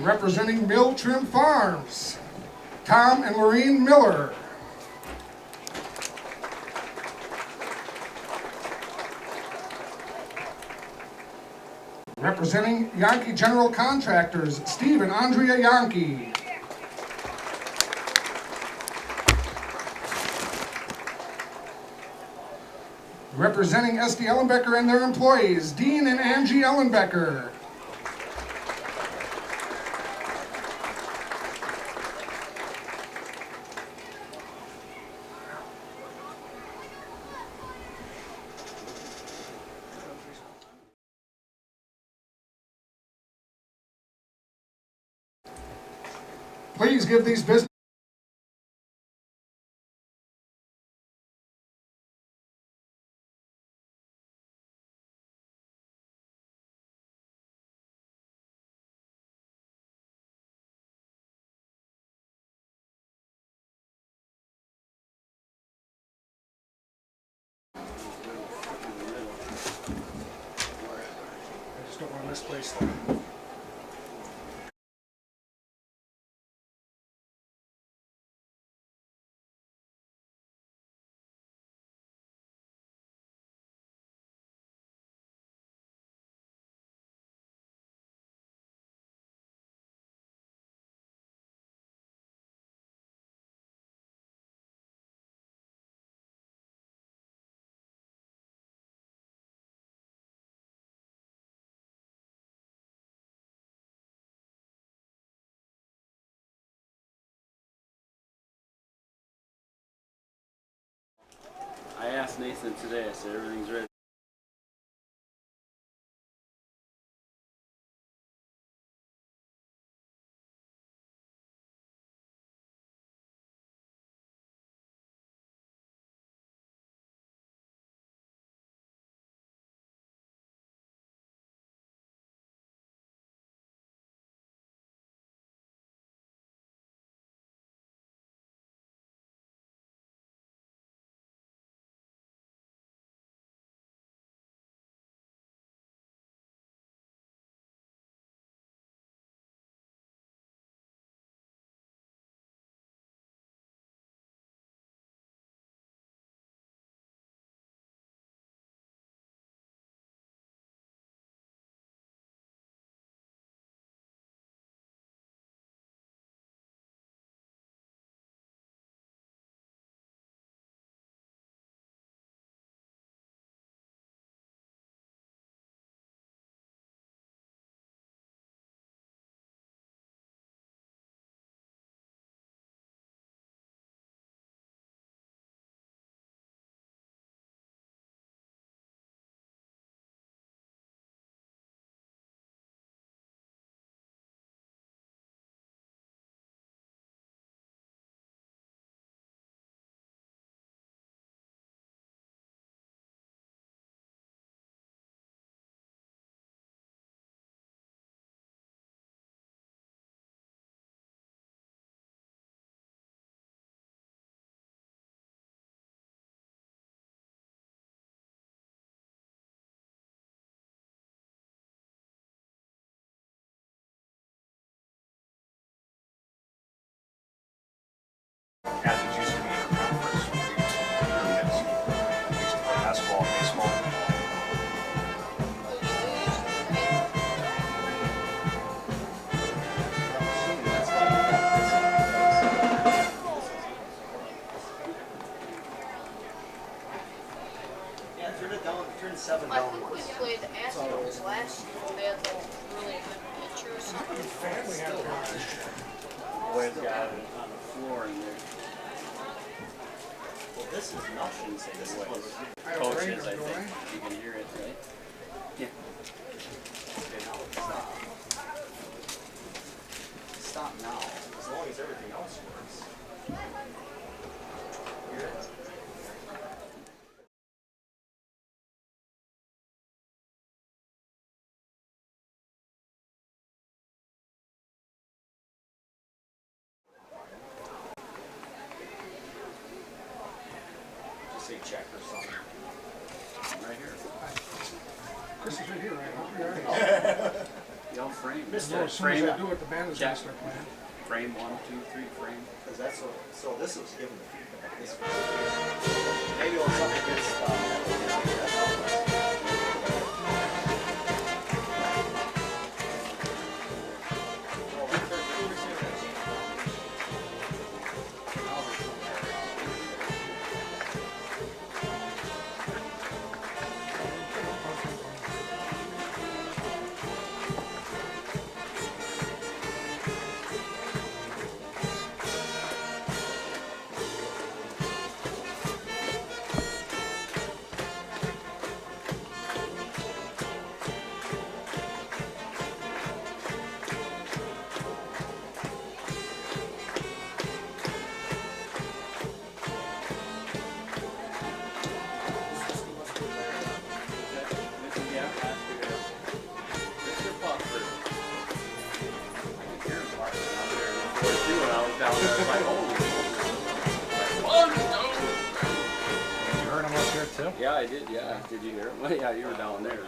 Representing Mill Trim Farms, Tom and Maureen Miller. Representing Yankee General Contractors, Steve and Andrea Yankee. Representing SD Ellenbecker and their employees, Dean and Angie Ellenbecker. Please give these business. I just don't want to misplace them. I asked Nathan today, I said everything's ready. Athens used to be a conference. We used to play basketball, baseball. Yeah, turn 7 I down think we once. played the Astros last year. They had the really good pitchers. Family had Boys got it on the floor in there. Well, this is nothing, say this was. Coaches, I think. You can hear it, right? Yeah. Okay, now stop. Stop now. As long as everything else works. Hear it. Just say check or something. Right here. Chris is right here, right? Y'all frame. No, as soon as I Frame. do it, the band is Check. gonna start playing. Frame 1, 2, 3. Frame. Because that's what, so this was given the feedback. This was, maybe when something gets, that's helpful. You heard him up here too? Yeah, I did. Yeah, did you hear him? Yeah, you were down there.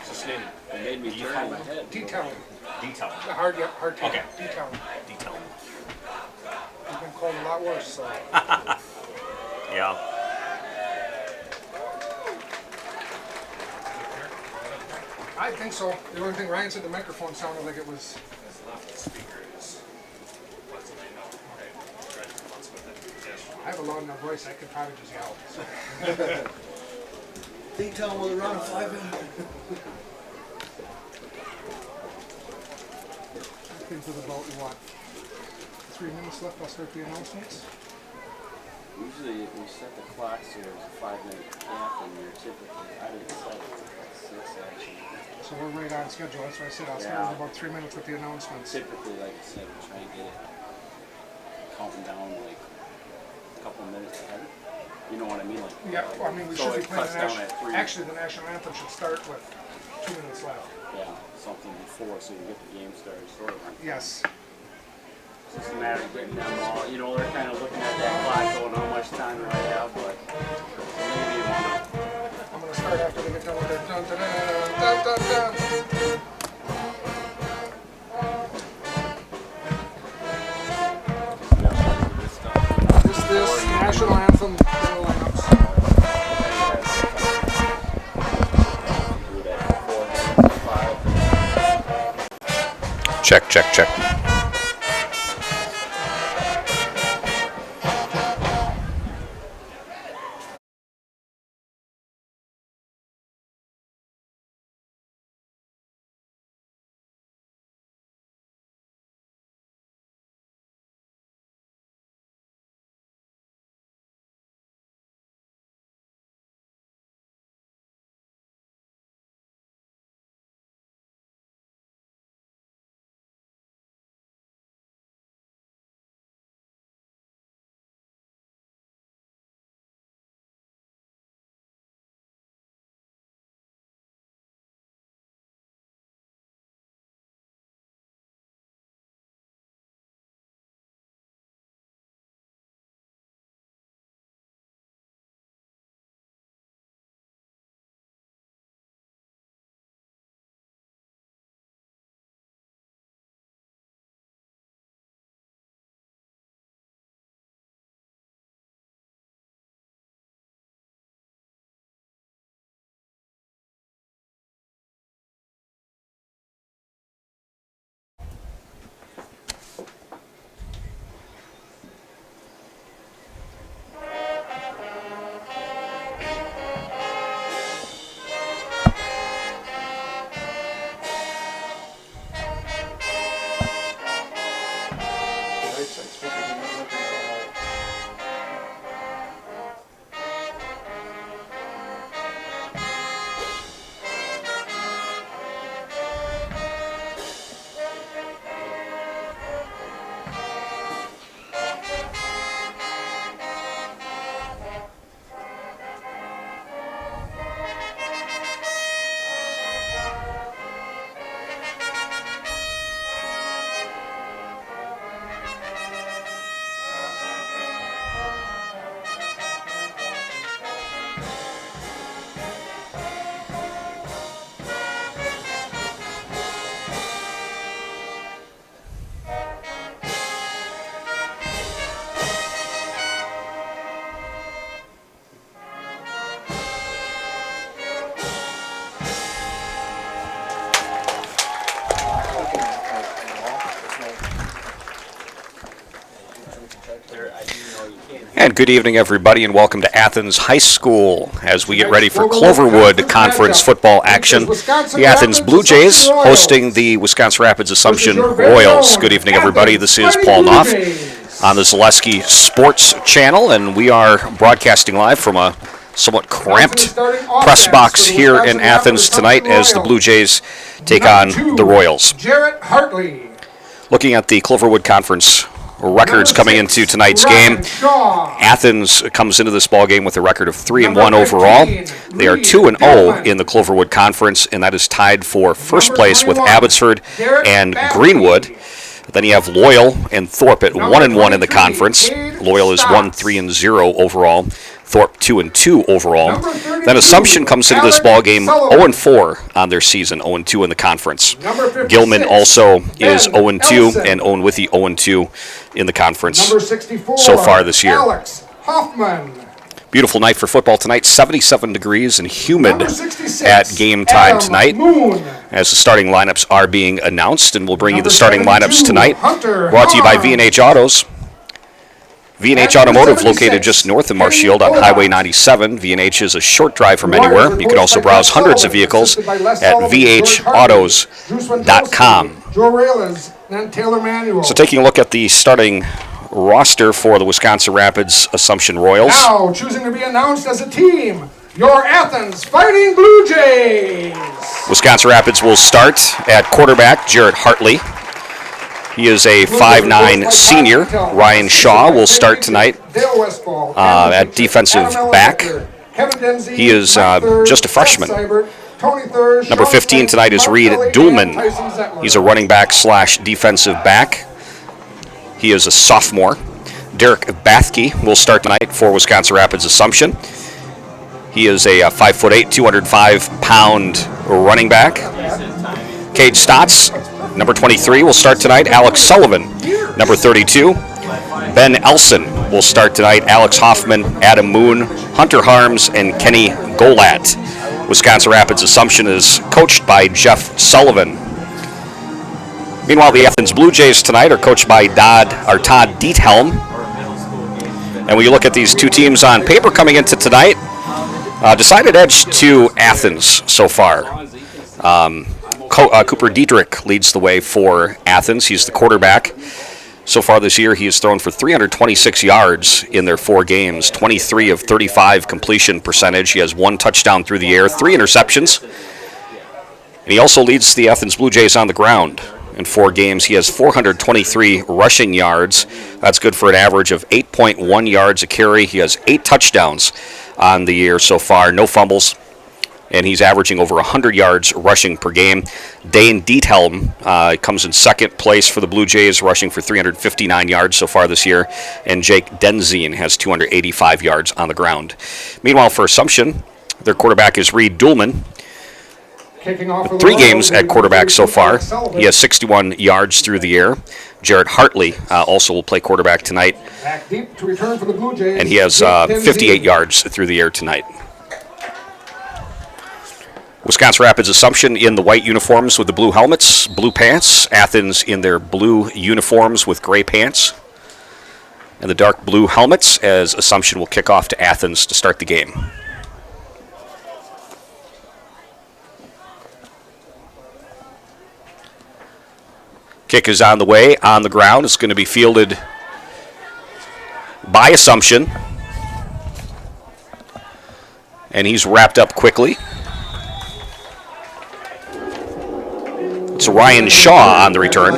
Just name It made me turn my head. D-Town. detail. The hard tape. Okay. D-Town. Detail. He's been called a lot worse, so. Yeah. I think so. The only thing Ryan said, the microphone sounded like it was. His left speaker is pleasantly known. Tried to come with it yesterday. I have a loud enough voice, I could probably just yell. So. D-Town will run a 5 I think with about, what, 3 minutes left, I'll start the announcements. Usually we set the clock so there's a 5-minute gap and you're typically, I didn't set it to 6 actually. So we're right on schedule. That's why I said I'll start Yeah. with about 3 minutes with the announcements. Typically, like I said, we try and get it counting down like a couple of minutes ahead. You know what I mean? Like, Yeah, well, I mean, we so should be it playing cuts the down national. at 3. Actually, the national anthem should start with 2 minutes left. Yeah, something before so you get the game started sort of. Yes. It's just a matter of getting them all, you know, they're kind of looking at that clock going, how much time do I have, but maybe I'm gonna start after they get done with their dun dun dun dun dun dun. This national anthem lineups. Check, check, check. And good evening, everybody, and welcome to Athens High School as we get ready for Cloverwood Conference football action. The Athens Blue Jays hosting the Wisconsin Rapids Assumption Royals. Good evening, everybody. This is Paul Knopf on the Zaleski Sports Channel, and we are broadcasting live from a somewhat cramped press box here in Athens tonight as the Blue Jays take on the Royals. Jarrett Hartley. Looking at the Cloverwood Conference records coming into tonight's game, Athens comes into this ball game with a record of 3-1 overall. They are 2-0 in the Cloverwood Conference, and that is tied for first place with Abbotsford and Greenwood. Then you have Loyal and Thorpe at 1-1 in the conference. Loyal is 1-3-0 overall. Thorpe 2-2 overall. Then Assumption comes into this ball game 0-4 on their season, 0-2 in the conference. Gilman also is 0-2, and Owen Withy 0-2 in the conference so far this year. Alex Hoffman. Beautiful night for football tonight, 77 degrees and humid at game time tonight as the starting lineups are being announced, and we'll bring you the starting lineups tonight, brought to you by V&H Autos. V&H Automotive, located just north of Marshfield on Highway 97. V&H is a short drive from anywhere. You can also browse hundreds of vehicles at vhautos.com. So taking a look at the starting roster for the Wisconsin Rapids Assumption Royals. Now choosing to be announced as a team, your Athens Fighting Blue Jays. Wisconsin Rapids will start at quarterback, Jarrett Hartley. He is a 5'9" senior. Ryan Shaw will start tonight at defensive back. He is just a freshman. Number 15 tonight is Reed Duhlman. He's a running back / defensive back. He is a sophomore. Derek Bathke will start tonight for Wisconsin Rapids Assumption. He is a 5'8", 205-pound running back. Cade Stotts, number 23, will start tonight. Alex Sullivan, number 32. Ben Elson will start tonight. Alex Hoffman, Adam Moon, Hunter Harms, and Kenny Golat. Wisconsin Rapids Assumption is coached by Jeff Sullivan. Meanwhile, the Athens Blue Jays tonight are coached by Todd Diethelm. And when you look at these two teams on paper coming into tonight, decided edge to Athens so far. Cooper Dietrich leads the way for Athens. He's the quarterback. So far this year, he has thrown for 326 yards in their 4 games, 23 of 35 completion percentage. He has 1 touchdown through the air, 3 interceptions. And he also leads the Athens Blue Jays on the ground. In 4 games, he has 423 rushing yards. That's good for an average of 8.1 yards a carry. He has 8 touchdowns on the year so far, no fumbles. And he's averaging over 100 yards rushing per game. Dane Diethelm comes in second place for the Blue Jays, rushing for 359 yards so far this year. And Jake Denzine has 285 yards on the ground. Meanwhile, for Assumption, their quarterback is Reed Duhlman. 3 games at quarterback so far. He has 61 yards through the air. Jarrett Hartley also will play quarterback tonight. And he has 58 yards through the air tonight. Wisconsin Rapids Assumption in the white uniforms with the blue helmets, blue pants. Athens in their blue uniforms with gray pants and the dark blue helmets, as Assumption will kick off to Athens to start the game. Kick is on the way, on the ground. It's going to be fielded by Assumption. And he's wrapped up quickly. It's Ryan Shaw on the return.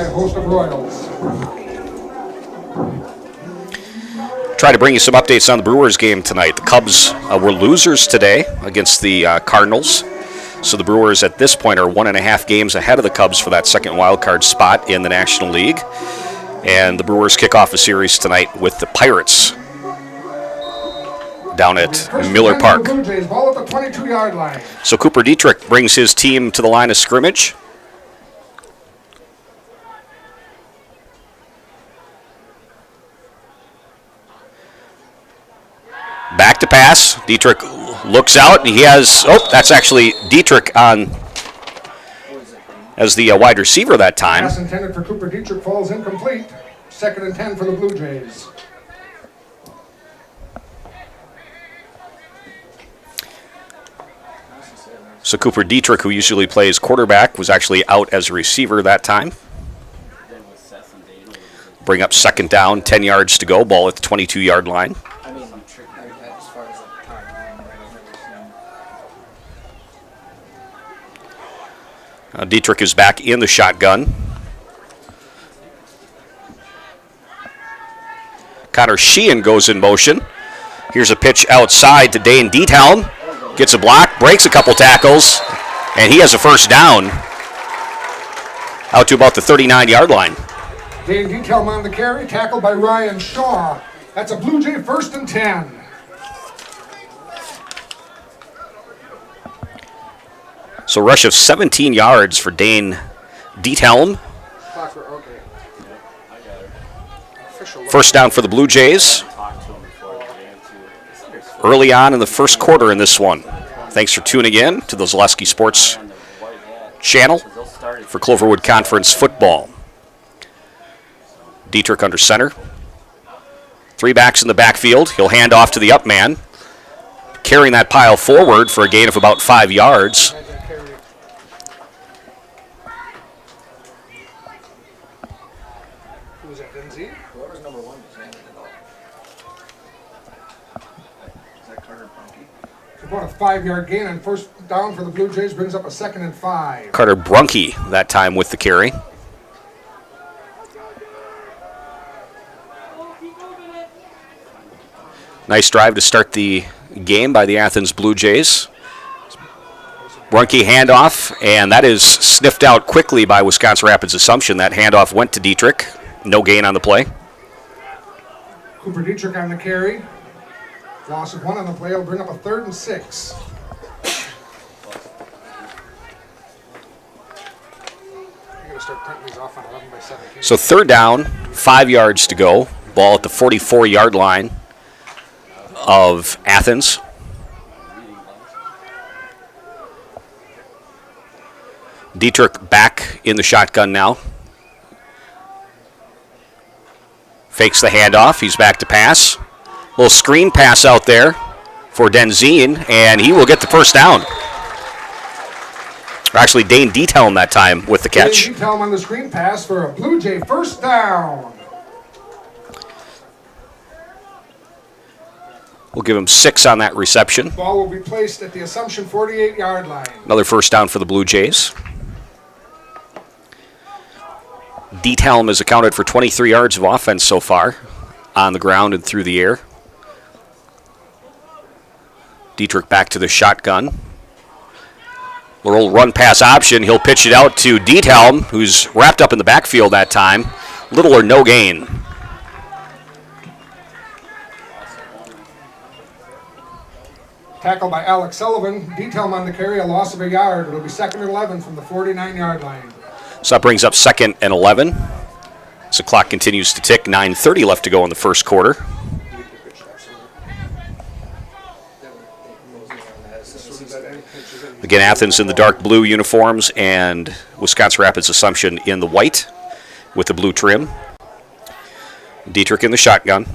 Try to bring you some updates on the Brewers game tonight. The Cubs were losers today against the Cardinals. So the Brewers at this point are 1.5 games ahead of the Cubs for that second wild card spot in the National League. And the Brewers kick off a series tonight with the Pirates down at Miller Park. So Cooper Dietrich brings his team to the line of scrimmage. Back to pass. Dietrich looks out. He has, that's actually Dietrich on as the wide receiver that time. Pass intended for Cooper Dietrich falls incomplete. 2nd and 10 for the Blue Jays. So Cooper Dietrich, who usually plays quarterback, was actually out as a receiver that time. Then with Seth and Dana, Bring up second down, 10 yards to go, ball at the 22-yard line. I mean, as far as like time, I've never seen. Dietrich is back in the shotgun. Connor Sheehan goes in motion. Here's a pitch outside to Dane Diethelm. Gets a block, breaks a couple tackles, and he has a first down out to about the 39-yard line. Dane Diethelm on the carry, tackled by Ryan Shaw. That's a Blue Jay 1st and 10. So rush of 17 yards for Dane Diethelm. First down for the Blue Jays. talked to him before the game too. Early on in the first quarter in this one. Thanks for tuning in to the Zaleski Sports And the white hat, channel they'll start it. for Cloverwood Conference football. Dietrich under center. 3 backs in the backfield. He'll hand off to the up man. Carrying that pile forward for a gain of about 5 yards. Who was that, Denzi? Whoever's number 1 was handed it all. Is that Carter Bunky? About a 5-yard gain on first down for the Blue Jays, brings up a 2nd and 5. Carter Brunke that time with the carry. Nice drive to start the game by the Athens Blue Jays. Brunke handoff, and that is sniffed out quickly by Wisconsin Rapids Assumption. That handoff went to Dietrich. No gain on the play. Cooper Dietrich on the carry. Loss of 1 on the play will bring up a 3rd and 6. You're going to start printing these off on 11 by 17. So third down, 5 yards to go. Ball at the 44-yard line of Athens. Dietrich back in the shotgun now. Fakes the handoff. He's back to pass. Little screen pass out there for Denzine, and he will get the first down. Or actually, Dane Diethelm that time with the catch. Dane Diethelm on the screen pass for a Blue Jay first down. We'll give him 6 on that reception. Ball will be placed at the Assumption 48-yard line. Another first down for the Blue Jays. Diethelm has accounted for 23 yards of offense so far, on the ground and through the air. Dietrich back to the shotgun. Little run pass option. He'll pitch it out to Diethelm, who's wrapped up in the backfield that time. Little or no gain. Tackle by Alex Sullivan. Diethelm on the carry, a loss of a yard. It'll be 2nd and 11 from the 49-yard line. So that brings up 2nd and 11. As the clock continues to tick, 9:30 left to go in the first quarter. Again, Athens in the dark blue uniforms and Wisconsin Rapids Assumption in the white with the blue trim. Dietrich in the shotgun.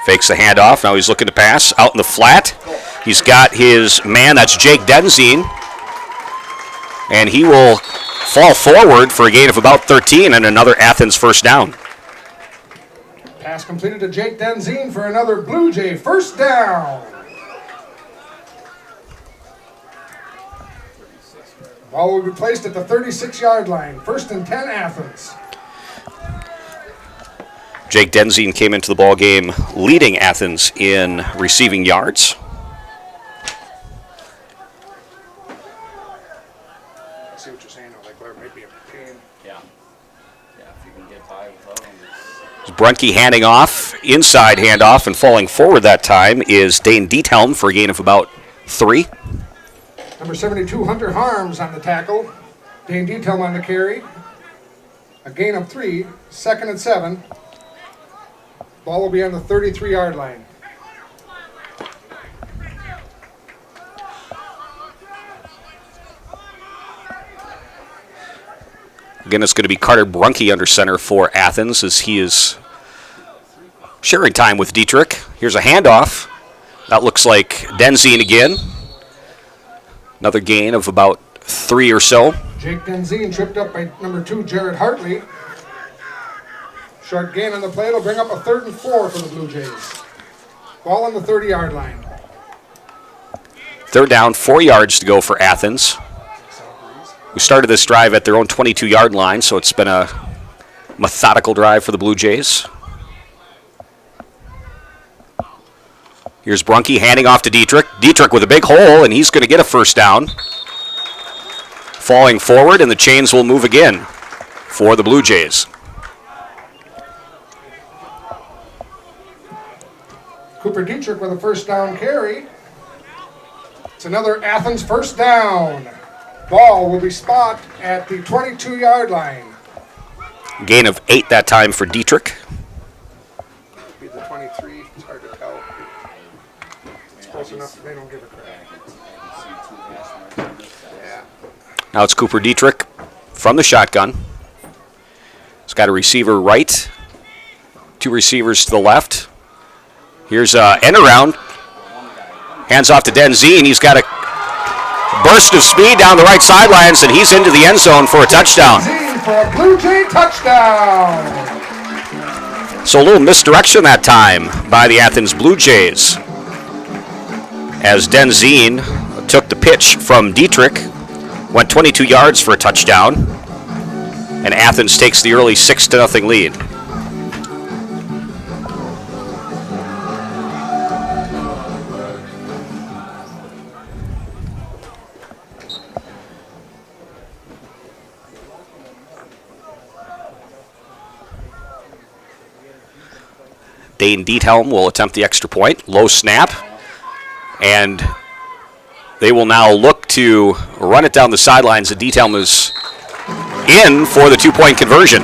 Fakes the handoff. Now he's looking to pass out in the flat. He's got his man, that's Jake Denzine. And he will fall forward for a gain of about 13 and another Athens first down. Pass completed to Jake Denzine for another Blue Jay first down. Ball will be placed at the 36-yard line. 1st and 10 Athens. Jake Denzine came into the ball game leading Athens in receiving yards. I see what you're saying, though. Like, there may be a pain. Yeah. Yeah, if you can get by without them, it's Brunke handing off, inside handoff, and falling forward that time is Dane Diethelm for a gain of about 3. Number 72, Hunter Harms on the tackle. Dane Diethelm on the carry. A gain of 3. 2nd and 7. Ball will be on the 33-yard line. Again, it's going to be Carter Brunke under center for Athens as he is sharing time with Dietrich. Here's a handoff. That looks like Denzine again. Another gain of about 3 or so. Jake Denzine tripped up by number 2, Jared Hartley. Short gain on the play. It'll bring up a 3rd and 4 for the Blue Jays. Ball on the 30-yard line. 3rd down, 4 yards to go for Athens. We started this drive at their own 22-yard line, so it's been a methodical drive for the Blue Jays. Here's Brunke handing off to Dietrich. Dietrich with a big hole, and he's going to get a 1st down. Falling forward, and the chains will move again for the Blue Jays. Cooper Dietrich with a 1st down carry. It's another Athens 1st down. Ball will be spot at the 22-yard line. Gain of 8 that time for Dietrich. Be the 23. It's hard to tell. It's close enough. They don't give a crap. Yeah. Now it's Cooper Dietrich from the shotgun. He's got a receiver right, 2 receivers to the left. Here's end around. Hands off to Denzine. He's got a burst of speed down the right sidelines, and he's into the end zone for a touchdown. Denzine for a Blue Jay touchdown. So a little misdirection that time by the Athens Blue Jays, as Denzine took the pitch from Dietrich, went 22 yards for a touchdown, and Athens takes the early 6-0 lead. Dane Diethelm will attempt the extra point. Low snap. And they will now look to run it down the sidelines. And Diethelm is in for the 2-point conversion.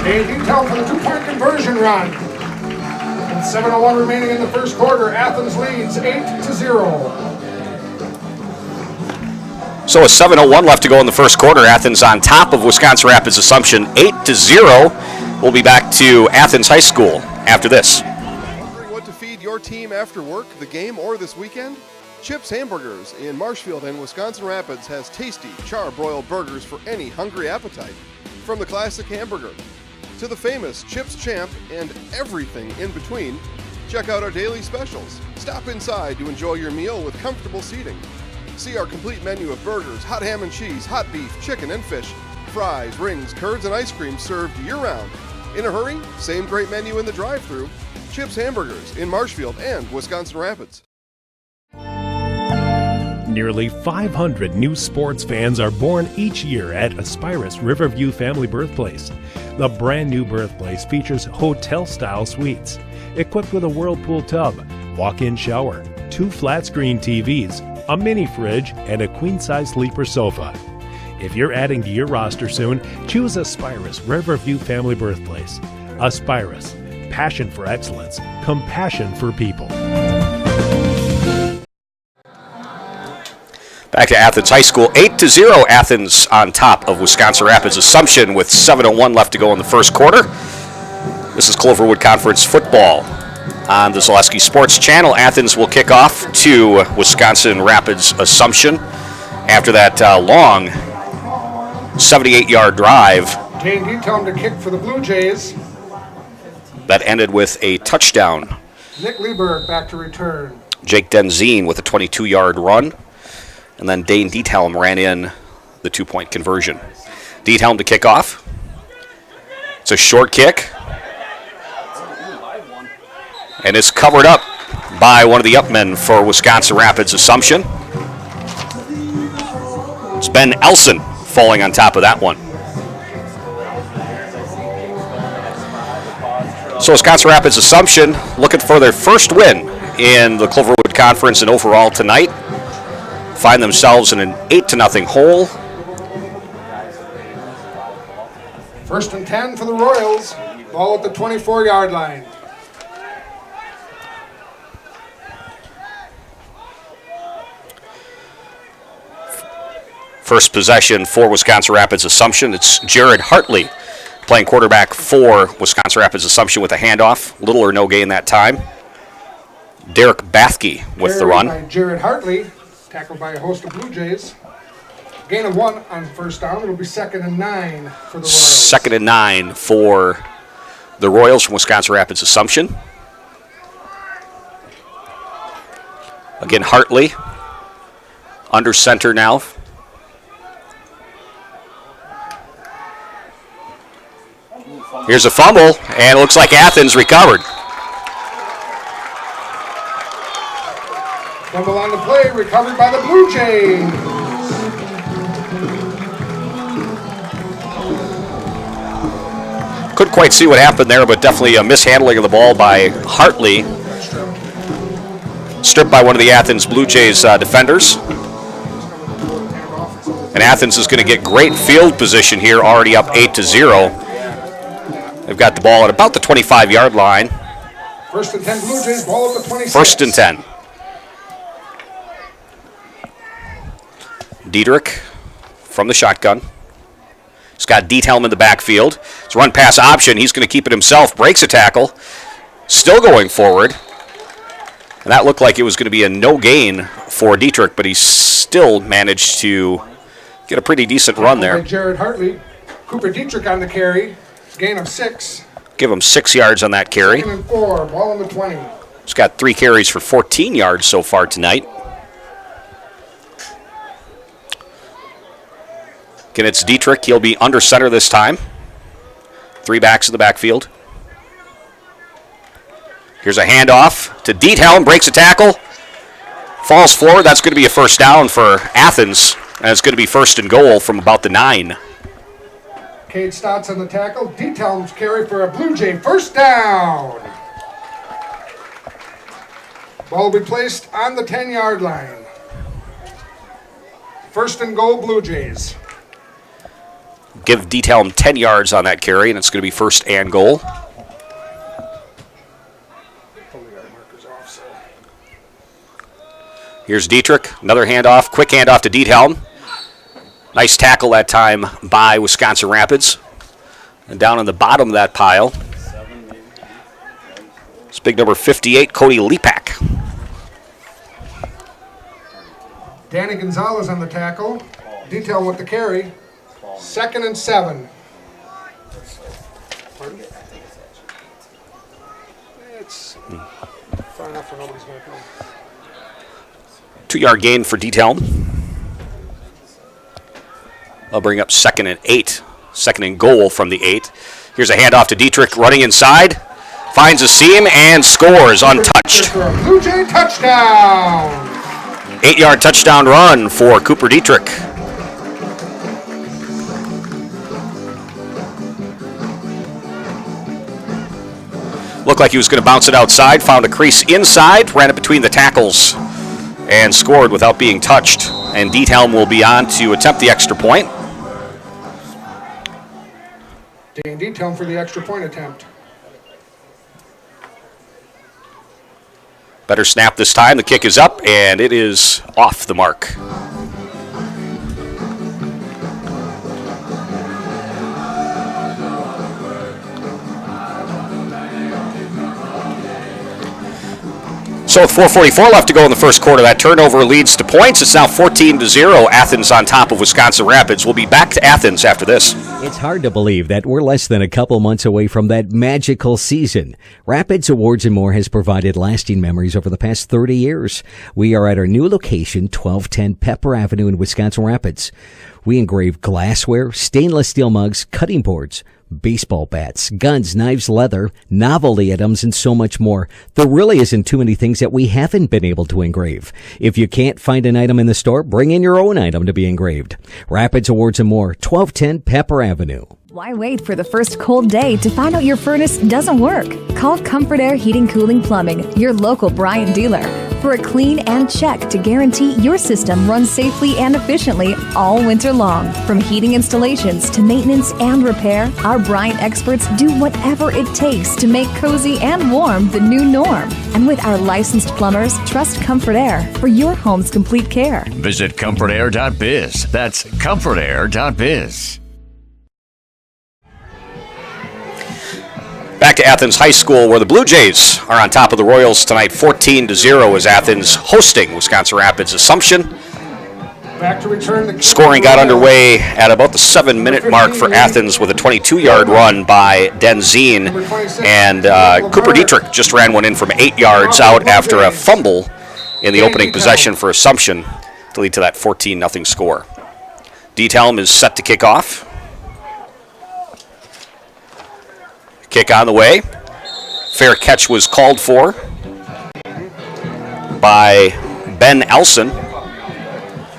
Dane Diethelm for the 2-point conversion run. And 7:01 remaining in the 1st quarter. Athens leads 8-0. So a 7:01 left to go in the 1st quarter. Athens on top of Wisconsin Rapids Assumption 8-0. We'll be back to Athens High School after this. Wondering what to feed your team after work, the game, or this weekend? Chips Hamburgers in Marshfield and Wisconsin Rapids has tasty, char-broiled burgers for any hungry appetite. From the classic hamburger to the famous Chips Champ and everything in between, check out our daily specials. Stop inside to enjoy your meal with comfortable seating. See our complete menu of burgers, hot ham and cheese, hot beef, chicken and fish, fries, rings, curds, and ice cream served year-round. In a hurry? Same great menu in the drive-thru. Chips Hamburgers in Marshfield and Wisconsin Rapids. Nearly 500 new sports fans are born each year at Aspirus Riverview Family Birthplace. The brand new birthplace features hotel-style suites, equipped with a whirlpool tub, walk-in shower, 2 flat-screen TVs, a mini fridge, and a queen-size sleeper sofa. If you're adding to your roster soon, choose Aspirus Riverview Family Birthplace. Aspirus, passion for excellence, compassion for people. Back to Athens High School, 8-0. Athens on top of Wisconsin Rapids Assumption with 7:01 left to go in the 1st quarter. This is Cloverwood Conference football on the Zaleski Sports Channel. Athens will kick off to Wisconsin Rapids Assumption after that long 78-yard drive. Dane Diethelm to kick for the Blue Jays. That ended with a touchdown. Nick Lieberg back to return. Jake Denzine with a 22-yard run. And then Dane Diethelm ran in the 2-point conversion. Diethelm to kick off. It's a short kick. And it's covered up by one of the upmen for Wisconsin Rapids Assumption. It's Ben Elson falling on top of that one. So Wisconsin Rapids Assumption looking for their first win in the Cloverwood Conference and overall tonight. Find themselves in an 8-0 hole. 1st and 10 for the Royals. Ball at the 24-yard line. First possession for Wisconsin Rapids Assumption. It's Jared Hartley playing quarterback for Wisconsin Rapids Assumption with a handoff. Little or no gain that time. Derek Bathke with the run. By Jared Hartley. Tackled by a host of Blue Jays. Gain of 1 on first down. It'll be 2nd and 9 for the Royals. 2nd and 9 for the Royals from Wisconsin Rapids Assumption. Again, Hartley under center now. Here's a fumble, and it looks like Athens recovered. Fumble on the play, recovered by the Blue Jays. Couldn't quite see what happened there, but definitely a mishandling of the ball by Hartley. Stripped by one of the Athens Blue Jays defenders. And Athens is going to get great field position here, already up 8-0. They've got the ball at about the 25-yard line. 1st and 10 Blue Jays, ball at the 26. 1st and 10. Dietrich from the shotgun. He's got Diethelm in the backfield. It's run pass option. He's going to keep it himself. Breaks a tackle. Still going forward. And that looked like it was going to be a no gain for Dietrich, but he still managed to get a pretty decent run there. Jared Hartley. Cooper Dietrich on the carry. Gain of 6. Give him 6 yards on that carry. 2nd and 4, ball on the 20. He's got 3 carries for 14 yards so far tonight. Again, it's Dietrich. He'll be under center this time. 3 backs in the backfield. Here's a handoff to Diethelm. Breaks a tackle. Falls forward. That's going to be a first down for Athens. And it's going to be 1st and goal from about the 9. Cade Stotts on the tackle. Diethelm's carry for a Blue Jay. First down. Ball will be placed on the 10-yard line. 1st and goal, Blue Jays. Give Diethelm 10 yards on that carry, and it's going to be 1st and goal. Here's Dietrich. Another handoff. Quick handoff to Diethelm. Nice tackle that time by Wisconsin Rapids. And down on the bottom of that pile, it's big number 58, Cody Lepak. Danny Gonzalez on the tackle. Diethelm with the carry. 2nd and 7. Pardon? It's far enough for nobody's going to come. 2-yard gain for Diethelm. I'll bring up 2nd and 8. 2nd and goal from the 8. Here's a handoff to Dietrich running inside. Finds a seam and scores untouched. Blue Jay touchdown. 8-yard touchdown run for Cooper Dietrich. Looked like he was going to bounce it outside. Found a crease inside. Ran it between the tackles. And scored without being touched. And Diethelm will be on to attempt the extra point. Dane Diethelm for the extra point attempt. Better snap this time. The kick is up, and it is off the mark. So with 4:44 left to go in the first quarter, that turnover leads to points. It's now 14-0. Athens on top of Wisconsin Rapids. We'll be back to Athens after this. It's hard to believe that we're less than a couple months away from that magical season. Rapids Awards and More has provided lasting memories over the past 30 years. We are at our new location, 1210 Pepper Avenue in Wisconsin Rapids. We engrave glassware, stainless steel mugs, cutting boards, baseball bats, guns, knives, leather, novelty items, and so much more. There really isn't too many things that we haven't been able to engrave. If you can't find an item in the store, bring in your own item to be engraved. Rapids Awards and More, 1210 Pepper Avenue. Why wait for the first cold day to find out your furnace doesn't work? Call Comfort Air Heating, Cooling, Plumbing, your local Bryant dealer, for a clean and check to guarantee your system runs safely and efficiently all winter long. From heating installations to maintenance and repair, our Bryant experts do whatever it takes to make cozy and warm the new norm. And with our licensed plumbers, trust Comfort Air for your home's complete care. Visit comfortair.biz. That's comfortair.biz. Back to Athens High School, where the Blue Jays are on top of the Royals tonight, 14-0, as Athens hosting Wisconsin Rapids Assumption. Back to return the Scoring got underway at about the 7-minute mark for Athens with a 22-yard run by Denzine, and Cooper Dietrich just ran one in from 8 yards out after a fumble in the opening possession for Assumption to lead to that 14-0 score. Diethelm is set to kick off. Kick on the way. Fair catch was called for by Ben Elson.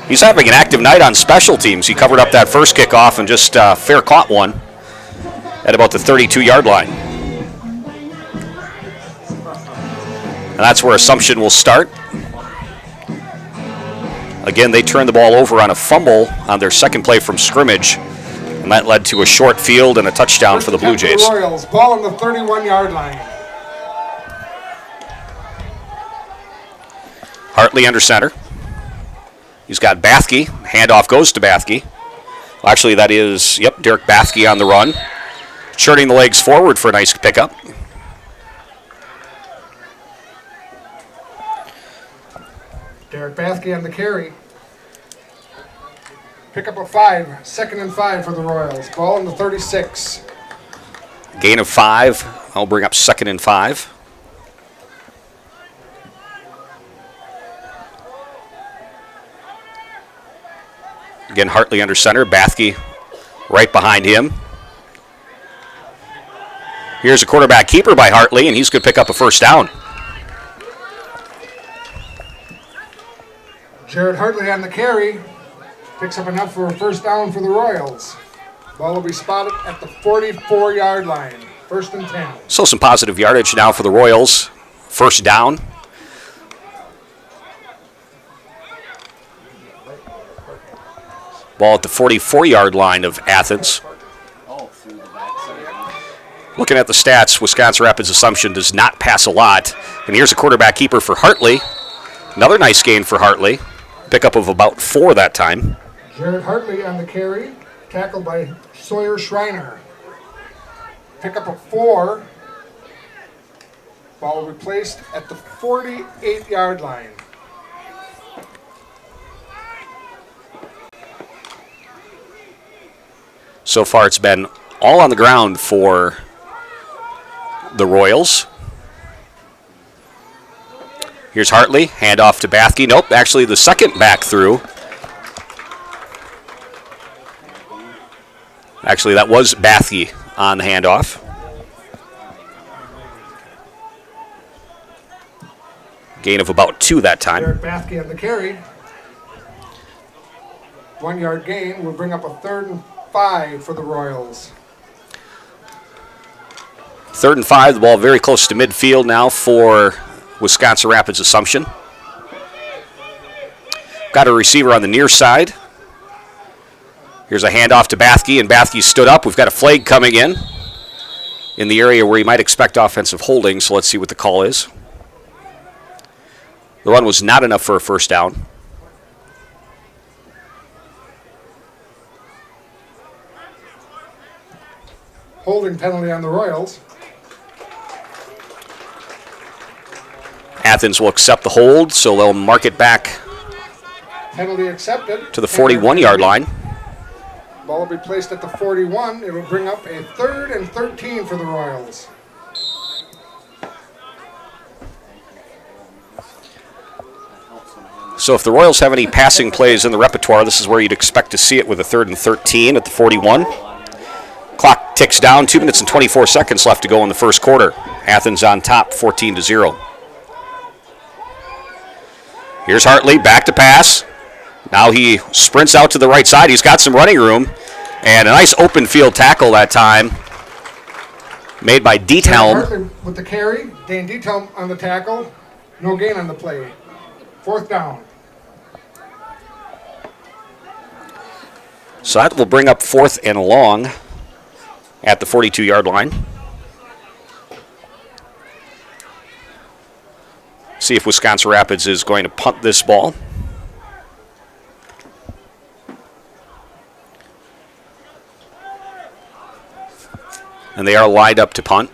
He's having an active night on special teams. He covered up that first kickoff and just fair caught one at about the 32-yard line. And that's where Assumption will start. Again, they turned the ball over on a fumble on their second play from scrimmage, and that led to a short field and a touchdown for the Blue Jays. Royals, ball on the 31-yard line. Hartley under center. He's got Bathke. Handoff goes to Bathke. Well, actually, that is, Derek Bathke on the run. Churning the legs forward for a nice pickup. Derek Bathke on the carry. Pick up a 5, 2nd and 5 for the Royals. Ball on the 36. Gain of 5. I'll bring up 2nd and 5. Again, Hartley under center. Bathke right behind him. Here's a quarterback keeper by Hartley, and he's going to pick up a first down. Jared Hartley on the carry. Picks up enough for a first down for the Royals. Ball will be spotted at the 44-yard line. 1st and 10. So some positive yardage now for the Royals. First down. Ball at the 44-yard line of Athens. Looking at the stats, Wisconsin Rapids Assumption does not pass a lot. And here's a quarterback keeper for Hartley. Another nice gain for Hartley. Pickup of about 4 that time. Jared Hartley on the carry. Tackled by Sawyer Schreiner. Pickup of 4. Ball will be placed at the 48-yard line. So far it's been all on the ground for the Royals. Here's Hartley, handoff to Bathke. Nope, actually the second back through. Actually, that was Bathke on the handoff. Gain of about 2 that time. Jared Bathke on the carry. 1-yard gain will bring up a 3rd and 5 for the Royals. 3rd and 5, the ball very close to midfield now for Wisconsin Rapids Assumption. Got a receiver on the near side. Here's a handoff to Bathke, and Bathke stood up. We've got a flag coming in the area where you might expect offensive holding, so let's see what the call is. The run was not enough for a first down. Holding penalty on the Royals. Athens will accept the hold, so they'll mark it back Penalty accepted. to the 41-yard line. Ball will be placed at the 41. It will bring up a 3rd and 13 for the Royals. So if the Royals have any passing plays in the repertoire, this is where you'd expect to see it with a 3rd and 13 at the 41. Clock ticks down, 2 minutes and 24 seconds left to go in the first quarter. Athens on top, 14-0. Here's Hartley, back to pass. Now he sprints out to the right side. He's got some running room. And a nice open field tackle that time made by Diethelm. Hartley with the carry. Dane Diethelm on the tackle. No gain on the play. 4th down. So that will bring up 4th and long at the 42-yard line. See if Wisconsin Rapids is going to punt this ball. And they are lined up to punt.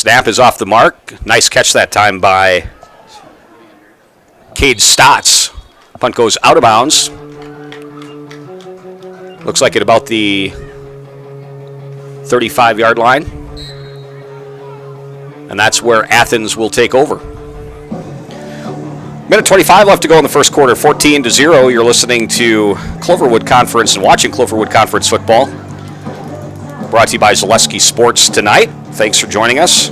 Snap is off the mark. Nice catch that time by Cade Stotts. Punt goes out of bounds. Looks like at about the 35-yard line. And that's where Athens will take over. Minute 25 left to go in the first quarter, 14-0. You're listening to Cloverwood Conference and watching Cloverwood Conference football. Brought to you by Zaleski Sports tonight. Thanks for joining us.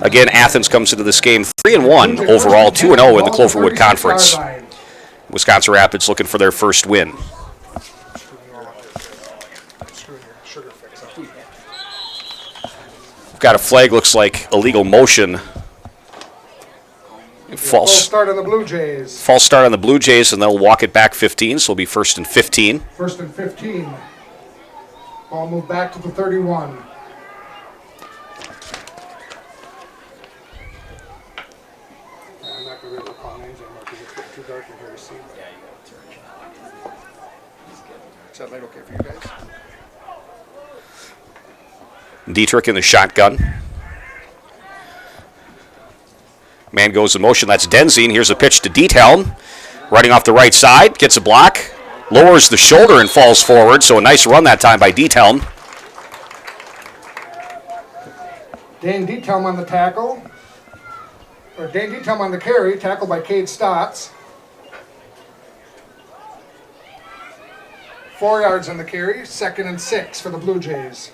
Again, Athens comes into this game 3-1 overall, 2-0 in the Cloverwood Conference. Wisconsin Rapids looking for their first win. We've got a flag, looks like illegal motion. False start on the Blue Jays. False start on the Blue Jays, and they'll walk it back 15, so it'll be 1st and 15. 1st and 15. Ball moved back to the 31. I'm not going to be able to call names anymore because it's too dark in here to see. Is that light okay for you guys? Dietrich in the shotgun. Man goes in motion. That's Denzine. Here's a pitch to Diethelm. Running off the right side. Gets a block. Lowers the shoulder and falls forward. So a nice run that time by Diethelm. Dane Diethelm on the tackle. Or Dane Diethelm on the carry. Tackled by Cade Stotts. 4 yards on the carry. 2nd and 6 for the Blue Jays.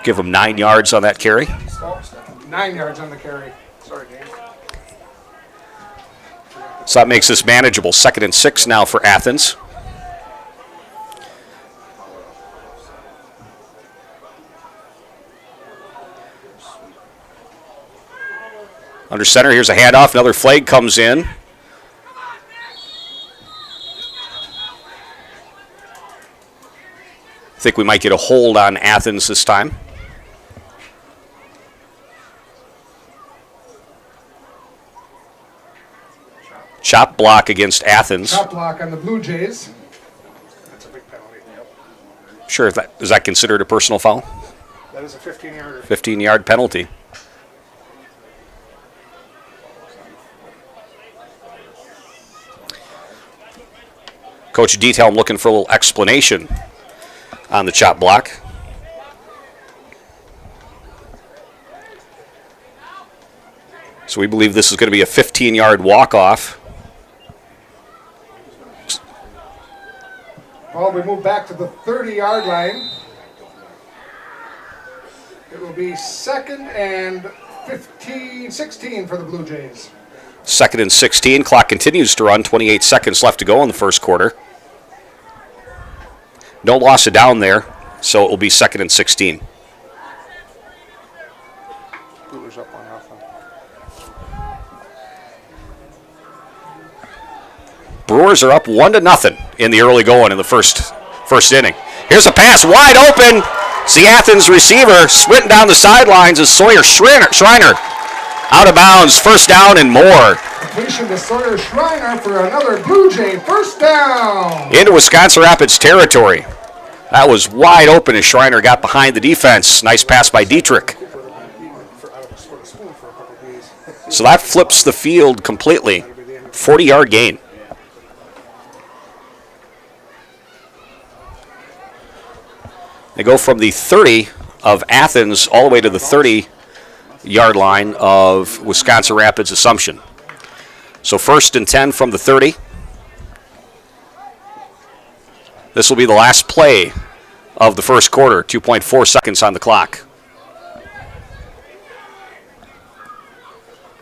Give him 9 yards on that carry. 9 yards on the carry. Sorry, Dane. So that makes this manageable. 2nd and 6 now for Athens. Under center, here's a handoff. Another flag comes in. I think we might get a hold on Athens this time. Chop block against Athens. Chop block on the Blue Jays. That's a big penalty. Sure, is that considered a personal foul? That is a 15-yarder. 15-yard penalty. Coach Diethelm looking for a little explanation on the chop block. So we believe this is going to be a 15-yard walk-off. Well, we move back to the 30-yard line. It will be 2nd and 16 for the Blue Jays. 2nd and 16. Clock continues to run. 28 seconds left to go in the first quarter. No loss of down there, so it will be 2nd and 16. Brewers up on nothing. Brewers are up 1-0 in the early going in the first inning. Here's a pass wide open. See Athens receiver sprinting down the sidelines is Sawyer Schreiner. Out of bounds, first down and more. Completion to Sawyer Schreiner for another Blue Jay first down. Into Wisconsin Rapids territory. That was wide open as Schreiner got behind the defense. Nice pass by Dietrich. So that flips the field completely. 40-yard gain. They go from the 30 of Athens all the way to the 30-yard line of Wisconsin Rapids Assumption. So 1st and 10 from the 30. This will be the last play of the first quarter. 2.4 seconds on the clock.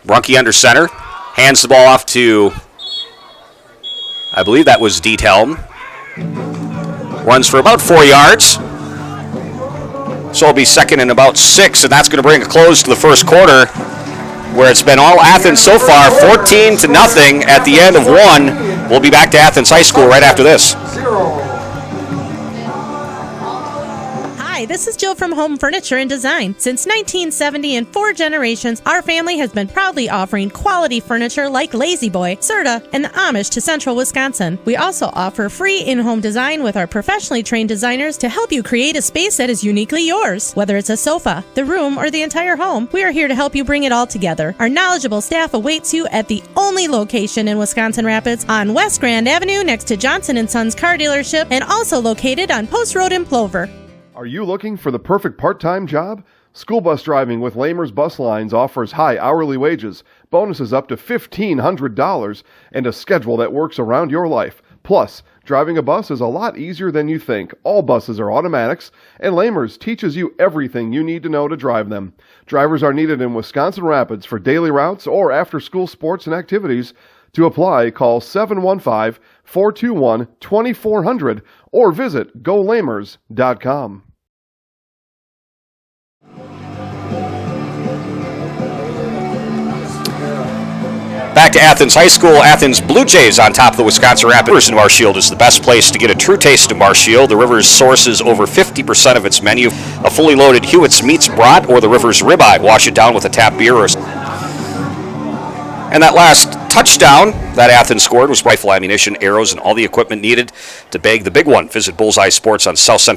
Brunke under center. Hands the ball off to, I believe that was Diethelm. Runs for about 4 yards. So it'll be 2nd and about 6, and that's going to bring a close to the first quarter, where it's been all Athens so far, 14-0 at the end of 1. We'll be back to Athens High School right after this. Hi, this is Jill from Home Furniture and Design. Since 1970 and 4 generations, our family has been proudly offering quality furniture like Lazy Boy, Serta, and the Amish to Central Wisconsin. We also offer free in-home design with our professionally trained designers to help you create a space that is uniquely yours. Whether it's a sofa, the room, or the entire home, we are here to help you bring it all together. Our knowledgeable staff awaits you at the only location in Wisconsin Rapids on West Grand Avenue next to Johnson & Sons Car Dealership and also located on Post Road in Plover. Are you looking for the perfect part-time job? School bus driving with Lamers Bus Lines offers high hourly wages, bonuses up to $1,500, and a schedule that works around your life. Plus, driving a bus is a lot easier than you think. All buses are automatics, and Lamers teaches you everything you need to know to drive them. Drivers are needed in Wisconsin Rapids for daily routes or after-school sports and activities. To apply, call 715-421-2400 or visit golamers.com. Back to Athens High School. Athens Blue Jays on top of the Wisconsin Rapids. Marshfield is the best place to get a true taste of Marshfield. The Rivers sources over 50% of its menu. A fully loaded Hewitt's Meats Brat or the Rivers Ribeye. Wash it down with a tap beer. And that last touchdown that Athens scored was rifle ammunition, arrows, and all the equipment needed to bag the big one. Visit Bullseye Sports on South Central